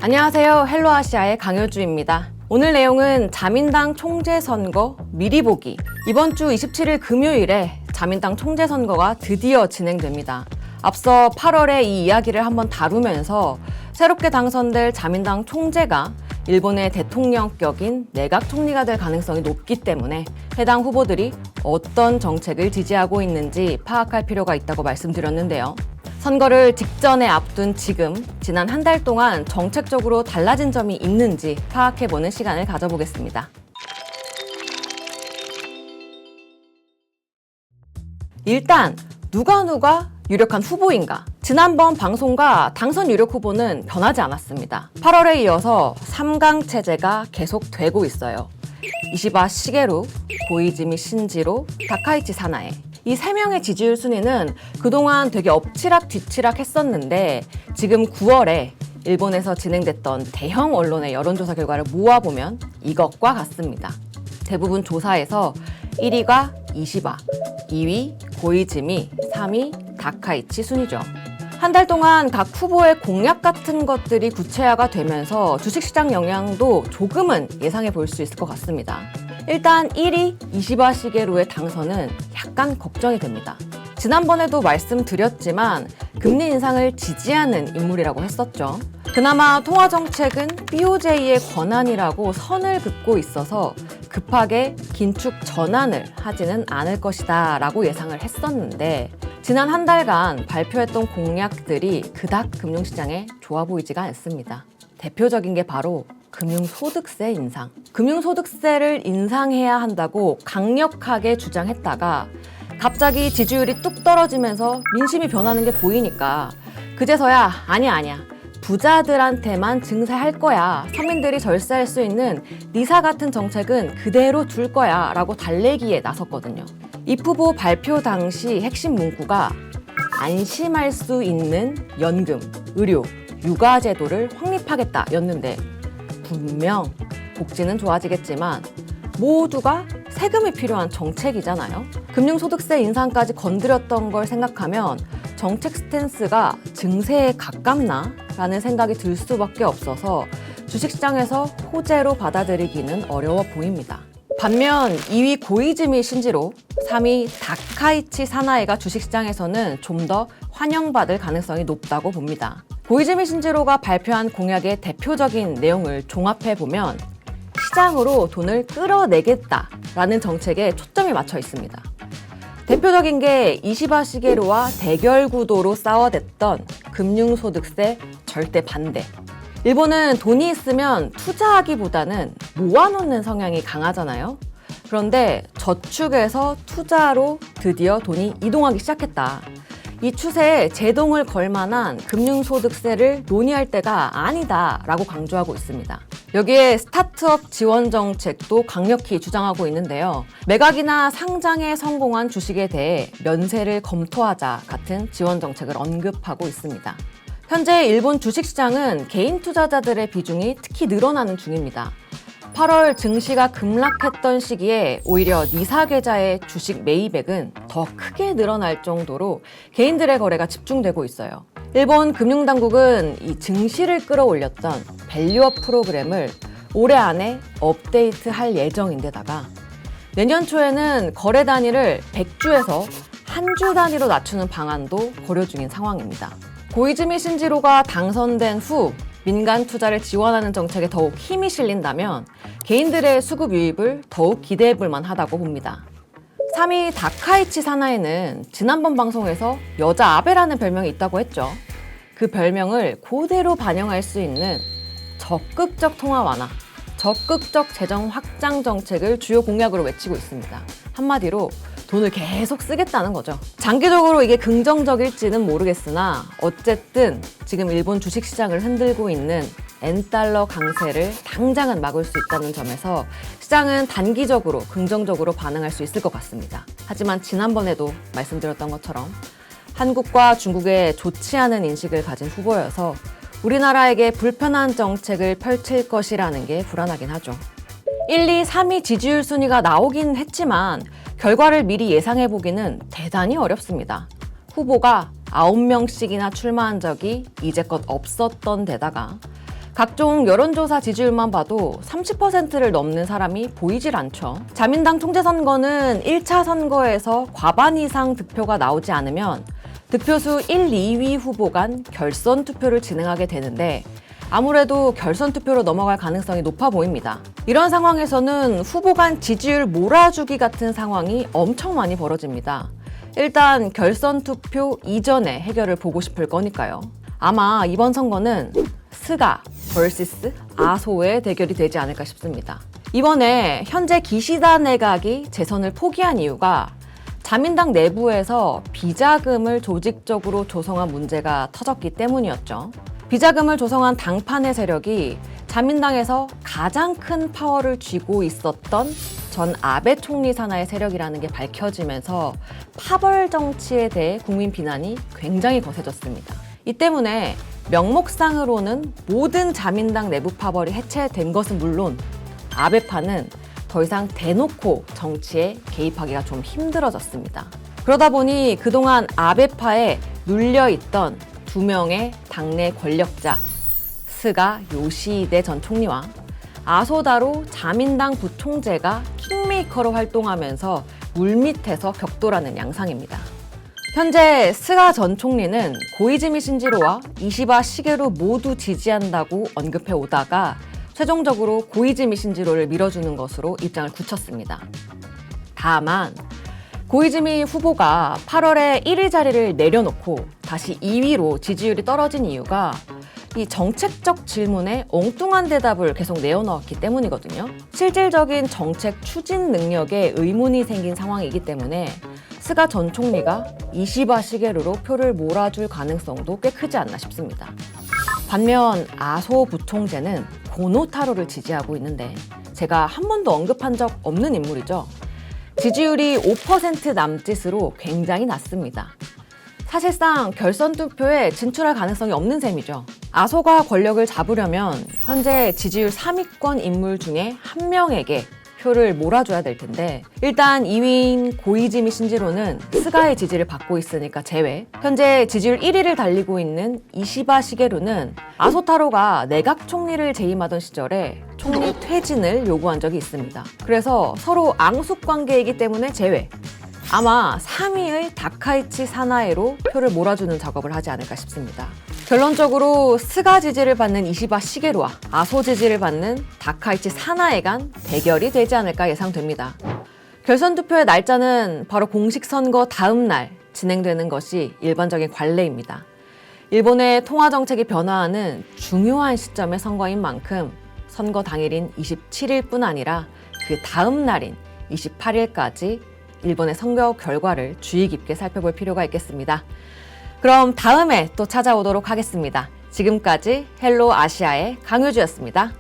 안녕하세요. 헬로아시아의 강효주입니다. 오늘 내용은 자민당 총재선거 미리 보기. 이번 주 27일 금요일에 자민당 총재선거가 드디어 진행됩니다. 앞서 8월에 이 이야기를 한번 다루면서 새롭게 당선될 자민당 총재가 일본의 대통령격인 내각 총리가 될 가능성이 높기 때문에 해당 후보들이 어떤 정책을 지지하고 있는지 파악할 필요가 있다고 말씀드렸는데요. 선거를 직전에 앞둔 지금, 지난 한 달 동안 정책적으로 달라진 점이 있는지 파악해보는 시간을 가져보겠습니다. 일단 누가 유력한 후보인가? 지난번 방송과 당선 유력 후보는 변하지 않았습니다. 8월에 이어서 3강 체제가 계속되고 있어요. 이시바 시게루, 고이즈미 신지로, 다카이치 사나에. 이 3명의 지지율 순위는 그동안 되게 엎치락 뒤치락 했었는데 지금 9월에 일본에서 진행됐던 대형 언론의 여론조사 결과를 모아보면 이것과 같습니다. 대부분 조사에서 1위가 이시바, 2위 고이즈미, 3위 다카이치 순이죠. 한 달 동안 각 후보의 공약 같은 것들이 구체화가 되면서 주식시장 영향도 조금은 예상해 볼 수 있을 것 같습니다. 일단 1위 이시바 시게루의 당선은 약간 걱정이 됩니다. 지난번에도 말씀드렸지만 금리 인상을 지지하는 인물이라고 했었죠. 그나마 통화정책은 BOJ의 권한이라고 선을 긋고 있어서 급하게 긴축 전환을 하지는 않을 것이다 라고 예상을 했었는데 지난 한 달간 발표했던 공약들이 그닥 금융시장에 좋아 보이지가 않습니다. 대표적인 게 바로 금융소득세 인상. 금융소득세를 인상해야 한다고 강력하게 주장했다가 갑자기 지지율이 뚝 떨어지면서 민심이 변하는 게 보이니까 그제서야 아니야. 부자들한테만 증세할 거야. 서민들이 절세할 수 있는 니사 같은 정책은 그대로 둘 거야 라고 달래기에 나섰거든요. 이 후보 발표 당시 핵심 문구가 안심할 수 있는 연금, 의료, 육아 제도를 확립하겠다 였는데 분명 복지는 좋아지겠지만 모두가 세금이 필요한 정책이잖아요. 금융소득세 인상까지 건드렸던 걸 생각하면 정책 스탠스가 증세에 가깝나? 라는 생각이 들 수밖에 없어서 주식시장에서 호재로 받아들이기는 어려워 보입니다. 반면 2위 고이즈미 신지로, 3위 다카이치 사나에가 주식시장에서는 좀 더 환영받을 가능성이 높다고 봅니다. 고이즈미 신지로가 발표한 공약의 대표적인 내용을 종합해보면 시장으로 돈을 끌어내겠다라는 정책에 초점이 맞춰 있습니다. 대표적인 게 이시바 시게루와 대결 구도로 싸워댔던 금융소득세 절대 반대. 일본은 돈이 있으면 투자하기보다는 모아놓는 성향이 강하잖아요. 그런데 저축에서 투자로 드디어 돈이 이동하기 시작했다. 이 추세에 제동을 걸 만한 금융소득세를 논의할 때가 아니다라고 강조하고 있습니다. 여기에 스타트업 지원 정책도 강력히 주장하고 있는데요. 매각이나 상장에 성공한 주식에 대해 면세를 검토하자 같은 지원 정책을 언급하고 있습니다. 현재 일본 주식시장은 개인 투자자들의 비중이 특히 늘어나는 중입니다. 8월 증시가 급락했던 시기에 오히려 니사 계좌의 주식 매입액은 더 크게 늘어날 정도로 개인들의 거래가 집중되고 있어요. 일본 금융당국은 이 증시를 끌어올렸던 밸류업 프로그램을 올해 안에 업데이트할 예정인데다가 내년 초에는 거래 단위를 100주에서 한 주 단위로 낮추는 방안도 고려 중인 상황입니다. 고이즈미 신지로가 당선된 후 민간 투자를 지원하는 정책에 더욱 힘이 실린다면 개인들의 수급 유입을 더욱 기대해 볼 만하다고 봅니다. 3위 다카이치 사나에는 지난번 방송에서 여자 아베라는 별명이 있다고 했죠. 그 별명을 그대로 반영할 수 있는 적극적 통화 완화, 적극적 재정 확장 정책을 주요 공약으로 외치고 있습니다. 한마디로 돈을 계속 쓰겠다는 거죠. 장기적으로 이게 긍정적일지는 모르겠으나 어쨌든 지금 일본 주식시장을 흔들고 있는 엔달러 강세를 당장은 막을 수 있다는 점에서 시장은 단기적으로 긍정적으로 반응할 수 있을 것 같습니다. 하지만 지난번에도 말씀드렸던 것처럼 한국과 중국에 좋지 않은 인식을 가진 후보여서 우리나라에게 불편한 정책을 펼칠 것이라는 게 불안하긴 하죠. 1, 2, 3위 지지율 순위가 나오긴 했지만 결과를 미리 예상해보기는 대단히 어렵습니다. 후보가 9명씩이나 출마한 적이 이제껏 없었던 데다가 각종 여론조사 지지율만 봐도 30%를 넘는 사람이 보이질 않죠. 자민당 총재선거는 1차 선거에서 과반 이상 득표가 나오지 않으면 득표수 1, 2위 후보 간 결선 투표를 진행하게 되는데 아무래도 결선 투표로 넘어갈 가능성이 높아 보입니다. 이런 상황에서는 후보 간 지지율 몰아주기 같은 상황이 엄청 많이 벌어집니다. 일단 결선 투표 이전에 해결을 보고 싶을 거니까요. 아마 이번 선거는 스가 vs 아소의 대결이 되지 않을까 싶습니다. 이번에 현재 기시다 내각이 재선을 포기한 이유가 자민당 내부에서 비자금을 조직적으로 조성한 문제가 터졌기 때문이었죠. 비자금을 조성한 당판의 세력이 자민당에서 가장 큰 파워를 쥐고 있었던 전 아베 총리 산하의 세력이라는 게 밝혀지면서 파벌 정치에 대해 국민 비난이 굉장히 거세졌습니다. 이 때문에 명목상으로는 모든 자민당 내부 파벌이 해체된 것은 물론 아베파는 더 이상 대놓고 정치에 개입하기가 좀 힘들어졌습니다. 그러다 보니 그동안 아베파에 눌려있던 두 명의 당내 권력자 스가 요시히데 전 총리와 아소다로 자민당 부총재가 킹메이커로 활동하면서 물밑에서 격돌하는 양상입니다. 현재 스가 전 총리는 고이즈미 신지로와 이시바 시게루 모두 지지한다고 언급해 오다가 최종적으로 고이즈미 신지로를 밀어주는 것으로 입장을 굳혔습니다. 다만 고이즈미 후보가 8월에 1위 자리를 내려놓고 다시 2위로 지지율이 떨어진 이유가 이 정책적 질문에 엉뚱한 대답을 계속 내어놓았기 때문이거든요. 실질적인 정책 추진 능력에 의문이 생긴 상황이기 때문에 스가 전 총리가 이시바 시게루로 표를 몰아줄 가능성도 꽤 크지 않나 싶습니다. 반면 아소 부총재는 고노타로를 지지하고 있는데 제가 한 번도 언급한 적 없는 인물이죠. 지지율이 5% 남짓으로 굉장히 낮습니다. 사실상 결선 투표에 진출할 가능성이 없는 셈이죠. 아소가 권력을 잡으려면 현재 지지율 3위권 인물 중에 한 명에게 표를 몰아줘야 될 텐데 일단 2위인 고이즈미 신지로는 스가의 지지를 받고 있으니까 제외. 현재 지지율 1위를 달리고 있는 이시바 시게루는 아소타로가 내각 총리를 재임하던 시절에 총리 퇴진을 요구한 적이 있습니다. 그래서 서로 앙숙 관계이기 때문에 제외. 아마 3위의 다카이치 사나에로 표를 몰아주는 작업을 하지 않을까 싶습니다. 결론적으로 스가 지지를 받는 이시바 시게루와 아소 지지를 받는 다카이치 사나에 간 대결이 되지 않을까 예상됩니다. 결선 투표의 날짜는 바로 공식 선거 다음 날 진행되는 것이 일반적인 관례입니다. 일본의 통화 정책이 변화하는 중요한 시점의 선거인 만큼 선거 당일인 27일뿐 아니라 그 다음 날인 28일까지 일본의 선거 결과를 주의 깊게 살펴볼 필요가 있겠습니다. 그럼 다음에 또 찾아오도록 하겠습니다. 지금까지 헬로 아시아의 강효주였습니다.